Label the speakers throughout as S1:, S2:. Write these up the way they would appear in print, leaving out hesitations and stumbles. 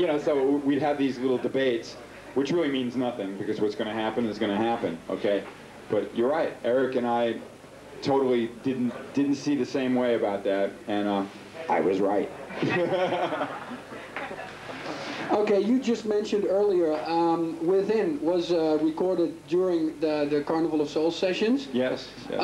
S1: you know, so we'd have these little debates, which really means nothing, because what's going to happen is going to happen, okay? But you're right, Eric and I totally didn't see the same way about that, and I was right.
S2: Okay, you just mentioned earlier, Within was recorded during the Carnival of Souls sessions.
S1: Yes. Yes.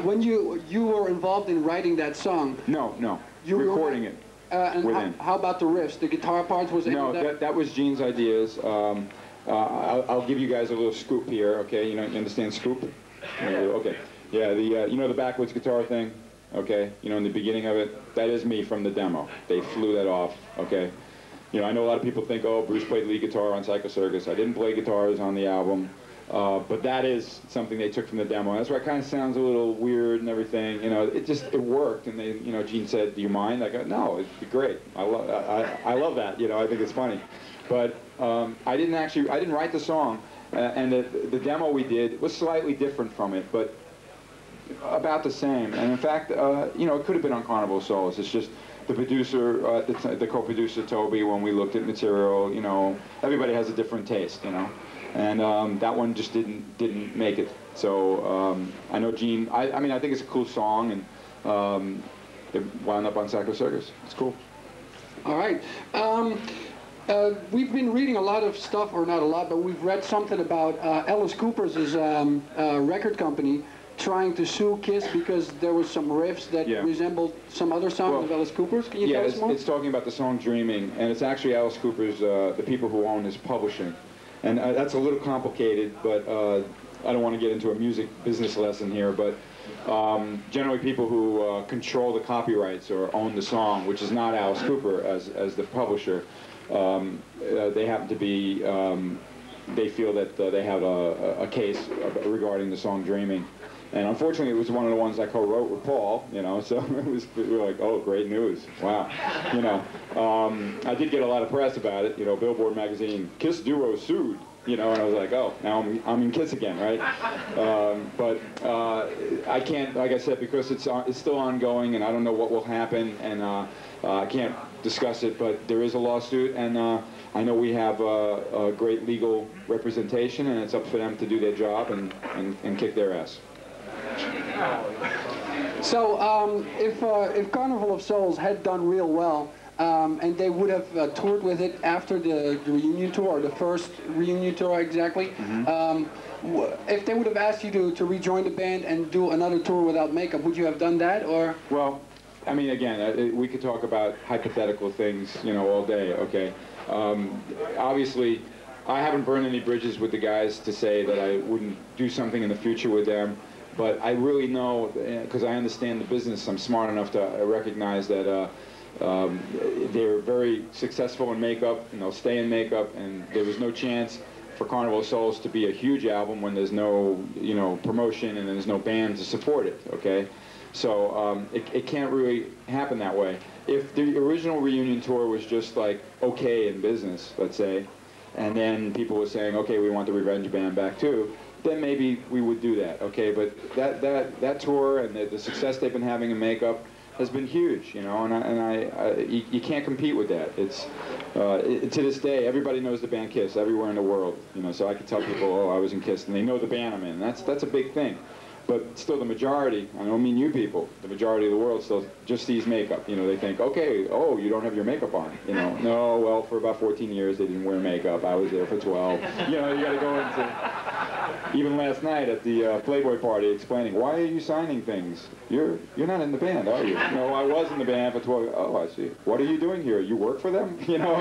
S2: When you were involved in writing that song?
S1: No, you recording it.
S2: And
S1: Within.
S2: how about the riffs? The guitar parts was
S1: no, that was Gene's ideas. I'll give you guys a little scoop here, okay? You understand scoop? Okay. Yeah, you know the backwards guitar thing, okay? You know, in the beginning of it, that is me from the demo. They flew that off, okay? You know, I know a lot of people think, oh, Bruce played lead guitar on Psycho Circus. I didn't play guitars on the album, but that is something they took from the demo. That's why it kind of sounds a little weird and everything. You know, it worked, and they, you know, Gene said, "Do you mind?" I go, "No, it'd be great. I love that. You know, I think it's funny." But I didn't write the song, and the demo we did was slightly different from it, but about the same. And in fact, you know, it could have been on Carnival of Souls. It's just the producer, the co-producer Toby, when we looked at material, you know, everybody has a different taste, you know, and that one just didn't make it. So I know Gene. I mean, I think it's a cool song, and it wound up on Psycho Circus. It's cool.
S2: All right. We've been reading a lot of stuff, or not a lot, but we've read something about Alice Cooper's record company trying to sue Kiss because there was some riffs that resembled some other songs of Alice Cooper's. Can you tell us more?
S1: It's talking about the song Dreaming, and it's actually Alice Cooper's, the people who own his publishing. And that's a little complicated, but I don't want to get into a music business lesson here, but generally people who control the copyrights or own the song, which is not Alice Cooper as the publisher, they happen to be, they feel that they have a case regarding the song Dreaming. And unfortunately, it was one of the ones I co-wrote with Paul, you know, so we were like, oh, great news, wow. You know, I did get a lot of press about it, you know, Billboard magazine, Kiss duo sued, you know, and I was like, oh, now I'm in Kiss again, right? But I can't, like I said, because it's still ongoing, and I don't know what will happen, and I can't discuss it, but there is a lawsuit, and I know we have a great legal representation, and it's up for them to do their job and kick their ass.
S2: So if Carnival of Souls had done real well, and they would have toured with it after the reunion tour, or the first reunion tour exactly, if they would have asked you to rejoin the band and do another tour without makeup, would you have done that, or? Well,
S1: I mean, again, we could talk about hypothetical things, you know, all day, okay? Obviously, I haven't burned any bridges with the guys to say that I wouldn't do something in the future with them. But I really know, because I understand the business, I'm smart enough to recognize that they're very successful in makeup, and they'll stay in makeup, and there was no chance for Carnival of Souls to be a huge album when there's no, you know, promotion and there's no band to support it, okay? So it can't really happen that way. If the original reunion tour was just like okay in business, let's say, and then people were saying, okay, we want the Revenge Band back too, then maybe we would do that, okay? But that tour and the success they've been having in makeup has been huge, you know, and you can't compete with that. It's to this day, everybody knows the band Kiss everywhere in the world, you know. So I can tell people, oh, I was in Kiss, and they know the band I'm in. That's a big thing. But still, the majority, I don't mean you people, the majority of the world still just sees makeup. You know, they think, okay, oh, you don't have your makeup on. You know, no, well, for about 14 years they didn't wear makeup. I was there for 12. You know, you got to go into, even last night at the Playboy party, explaining, why are you signing things? You're not in the band, are you? No, I was in the band for 12. Oh, I see. What are you doing here? You work for them? You know,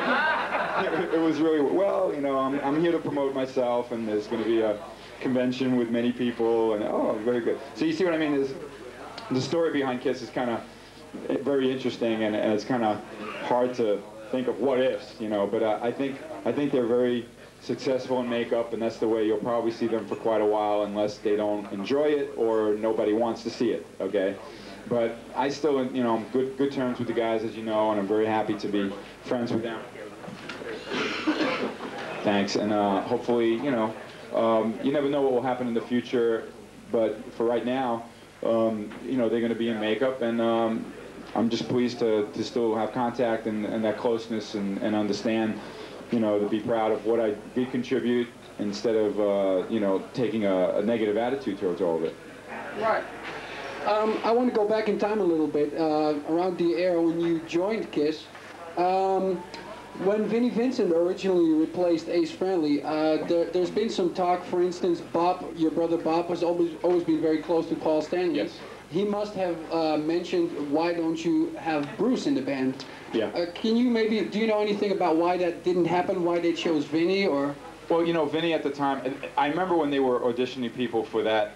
S1: it was really, well, you know, I'm here to promote myself, and there's going to be a convention with many people, and oh, very good. So you see what I mean? Is the story behind Kiss is kind of very interesting, and it's kind of hard to think of what ifs, you know. But I think they're very successful in makeup, and that's the way you'll probably see them for quite a while, unless they don't enjoy it or nobody wants to see it. Okay. But I still, you know, I'm good terms with the guys, as you know, and I'm very happy to be friends with them. Thanks, and hopefully, you know. You never know what will happen in the future, but for right now, you know, they're going to be in makeup, and I'm just pleased to still have contact and that closeness and understand, you know, to be proud of what I did contribute instead of, you know, taking a negative attitude towards all of it.
S2: Right. I want to go back in time a little bit, around the era when you joined KISS. When Vinnie Vincent originally replaced Ace Frehley, there's been some talk, for instance, Bob, your brother Bob, has always been very close to Paul Stanley.
S1: Yes.
S2: He must have mentioned, why don't you have Bruce in the band?
S1: Yeah.
S2: Can you maybe, do you know anything about why that didn't happen, why they chose Vinnie, or?
S1: Well, you know, Vinnie at the time, I remember when they were auditioning people for that,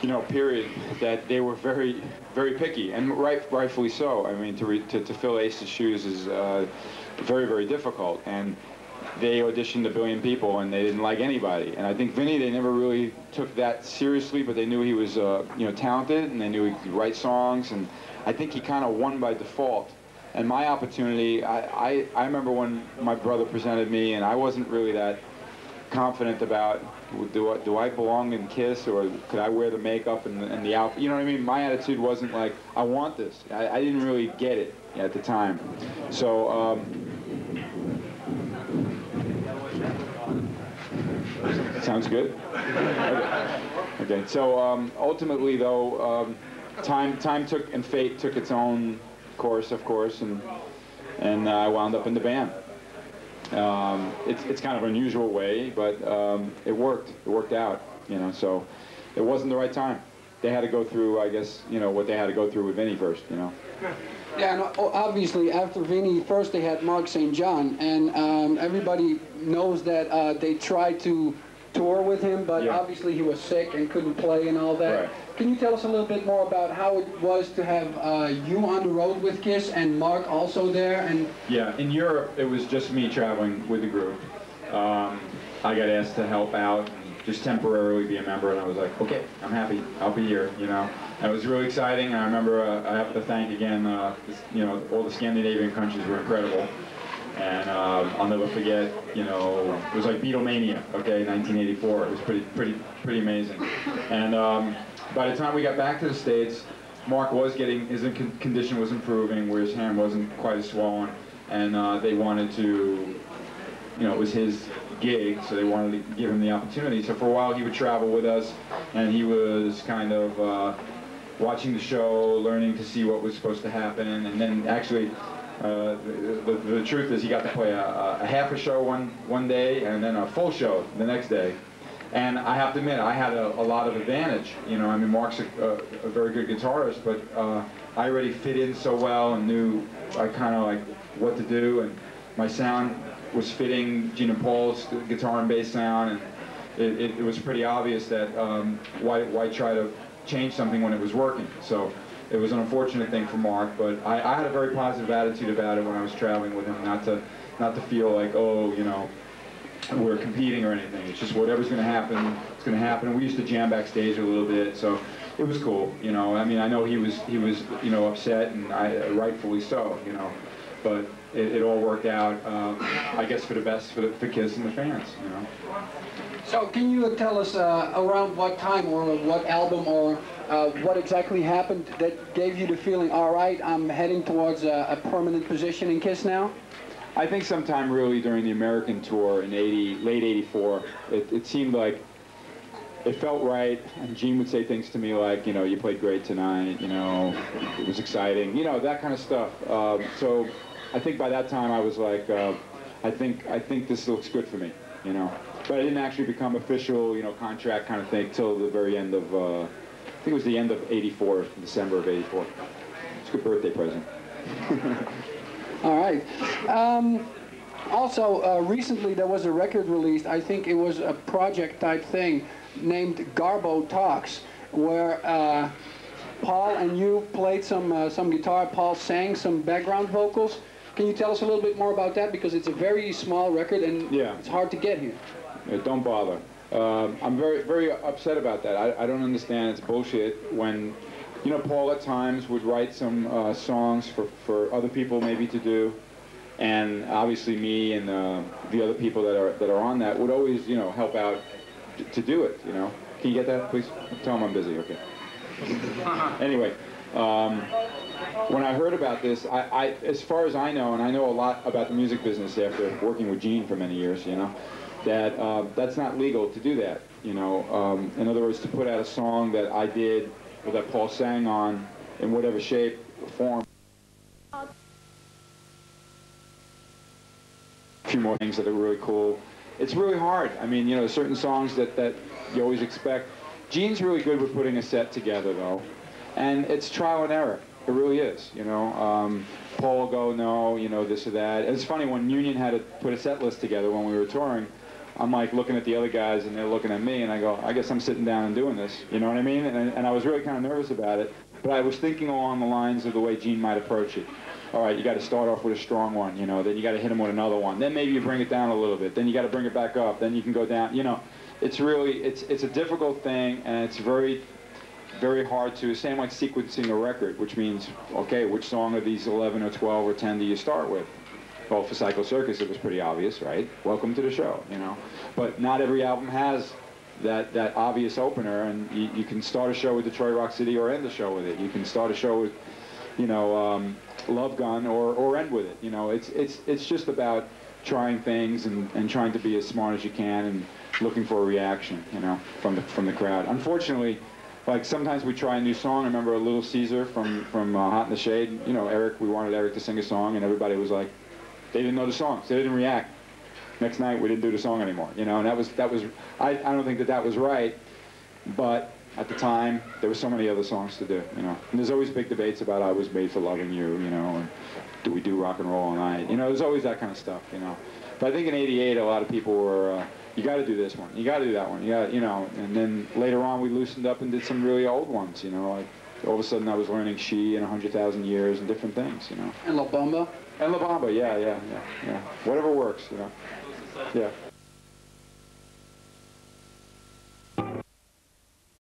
S1: you know, period, that they were very, very picky, and rightfully so. I mean, to fill Ace's shoes is very, very difficult, and they auditioned a billion people, and they didn't like anybody. And I think Vinnie, they never really took that seriously, but they knew he was, you know, talented, and they knew he could write songs, and I think he kind of won by default. And my opportunity, I remember when my brother presented me, and I wasn't really that confident about, do I belong in KISS, or could I wear the makeup and the outfit? You know what I mean? My attitude wasn't like, I want this. I didn't really get it at the time. So, sounds good? Okay. So ultimately, though, time took, and fate took its own course, of course, and I wound up in the band. It's kind of an unusual way, but it worked. It worked out, you know. So it wasn't the right time. They had to go through, I guess, you know, what they had to go through with Vinnie first, you know.
S2: Yeah, and obviously after Vinnie, first they had Mark St. John, and everybody knows that they tried to tour with him, but
S1: yeah.
S2: Obviously he was sick and couldn't play and all that.
S1: Right.
S2: Can you tell us a little bit more about how it was to have you on the road with KISS and Mark also there? And
S1: yeah, in Europe it was just me traveling with the group. I got asked to help out and just temporarily be a member, and I was like, okay, I'm happy, I'll be here, you know. And it was really exciting. I remember I have to thank again, you know, all the Scandinavian countries were incredible. And I'll never forget, you know, it was like Beatlemania, okay, 1984. It was pretty amazing. And by the time we got back to the States, Mark was getting, his condition was improving, where his hand wasn't quite as swollen, and they wanted to, you know, it was his gig, so they wanted to give him the opportunity. So for a while he would travel with us, and he was kind of watching the show, learning to see what was supposed to happen, and then actually, the truth is he got to play a half a show one day and then a full show the next day. And I have to admit, I had a lot of advantage. You know, I mean, Mark's a very good guitarist, but I already fit in so well and knew kind of like what to do, and my sound was fitting Gene and Paul's guitar and bass sound, and it was pretty obvious that why try to change something when it was working. So it was an unfortunate thing for Mark, but I had a very positive attitude about it when I was traveling with him, not to feel like, oh, you know, we're competing or anything. It's just whatever's going to happen, it's going to happen. We used to jam backstage a little bit, so it was cool, you know. I mean, I know he was you know, upset, and rightfully so, you know, but it all worked out, I guess, for the best for KISS and the fans, you know.
S2: so can you tell us around what time or what album or what exactly happened that gave you the feeling, all right, I'm heading towards a permanent position in KISS now?
S1: I think sometime really during the American tour in late '84, it seemed like it felt right, and Gene would say things to me like, you know, you played great tonight, you know, it was exciting, you know, that kind of stuff. So I think by that time I was like, I think this looks good for me, you know. But I didn't actually become official, you know, contract kind of thing till the very end of, I think it was the end of '84, December of '84. It's a good birthday present.
S2: All right. Also, recently there was a record released, I think it was a project type thing, named Garbo Talks, where Paul and you played some guitar, Paul sang some background vocals. Can you tell us a little bit more about that? Because it's a very small record and yeah, it's hard to get here.
S1: Yeah, don't bother. I'm very upset about that. I don't understand. It's bullshit when, you know, Paul at times would write some songs for other people maybe to do, and obviously me and the other people that are on that would always, you know, help out to do it, you know. Can you get that, please? Tell him I'm busy, okay. Anyway, When I heard about this, as far as I know, and I know a lot about the music business after working with Gene for many years, you know, that that's not legal to do that, you know. In other words, to put out a song that I did or that Paul sang on in whatever shape or form. A few more things that are really cool. It's really hard. I mean, you know, certain songs that you always expect. Gene's really good with putting a set together, though, and it's trial and error. It really is, you know. Paul will go, no, you know, this or that. And it's funny, when Union had to put a set list together when we were touring, I'm like looking at the other guys and they're looking at me and I go, I guess I'm sitting down and doing this, you know what I mean? And I was really kind of nervous about it, but I was thinking along the lines of the way Gene might approach it. All right, you got to start off with a strong one, you know, then you got to hit him with another one. Then maybe you bring it down a little bit. Then you got to bring it back up. Then you can go down, you know. It's really, it's a difficult thing, and it's very, very hard to, same like sequencing a record, which means, okay, which song of these 11 or 12 or 10 do you start with? Well, for Psycho Circus, it was pretty obvious, right? Welcome to the show, you know. But not every album has that obvious opener, and you can start a show with Detroit Rock City or end the show with it. You can start a show with, you know, Love Gun or end with it. You know, it's just about trying things and trying to be as smart as you can and looking for a reaction, you know, from the crowd. Unfortunately, like sometimes we try a new song. I remember Little Caesar from Hot in the Shade. You know, Eric. We wanted Eric to sing a song, and everybody was like, they didn't know the song, so they didn't react. Next night, we didn't do the song anymore. You know, and that was. I don't think that was right, but at the time, there were so many other songs to do. You know, and there's always big debates about I Was Made for Loving You. You know, and do we do Rock and Roll All Night? You know, there's always that kind of stuff. You know, but I think in '88, a lot of people were. You got to do this one. You got to do that one. You got, you know. And then later on, we loosened up and did some really old ones. You know, like all of a sudden, I was learning She and 100,000 Years and different things. You know.
S2: And La Bamba.
S1: And La Bamba, yeah. Whatever works. You know. Yeah.